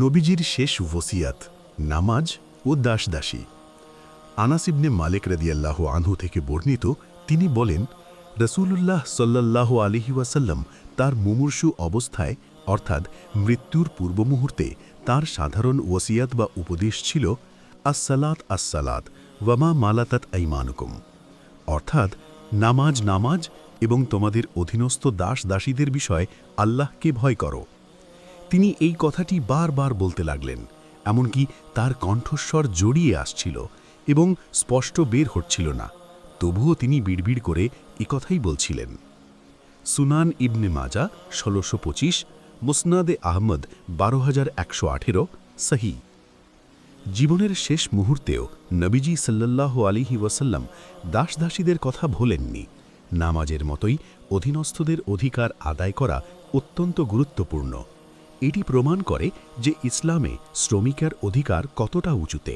নবীজির শেষ ওসিয়াত, নামাজ ও দাসদাসী। আনাস ইবনে মালিক রাদিয়াল্লাহু আনহু থেকে বর্ণিত, তিনি বলেন, রাসূলুল্লাহ সাল্লাল্লাহু আলাইহি ওয়াসাল্লাম তার মুমূর্ষু অবস্থায় অর্থাৎ মৃত্যুর পূর্ব মুহূর্তে তার সাধারণ ওসিয়াত বা উপদেশ ছিল, আসসালাত আসসালাত ওয়ামা মালাতাত আইমানুকুম, অর্থাৎ নামাজ নামাজ এবং তোমাদের অধীনস্থ দাস দাসীদের বিষয় আল্লাহকে ভয় করো। তিনি এই কথাটি বারবার বলতে লাগলেন, এমনকি তার কণ্ঠস্বর জড়িয়ে আসছিল এবং স্পষ্ট বের হচ্ছিল না, তবুও তিনি বিড়বিড় করে কথাই বলছিলেন। সুনান ইবনে মাজা ১৬২৫, মুসনাদে আহমদ ১২১১৮, সহি। জীবনের শেষ মুহূর্তেও নবীজি সাল্লাল্লাহু আলাইহি ওয়াসাল্লাম দাসদাসীদের কথা ভোলেননি। নামাজের মতোই অধীনস্থদের অধিকার আদায় করা অত্যন্ত গুরুত্বপূর্ণ। এটি প্রমাণ করে যে ইসলামে শ্রমিকের অধিকার কতটা উঁচুতে।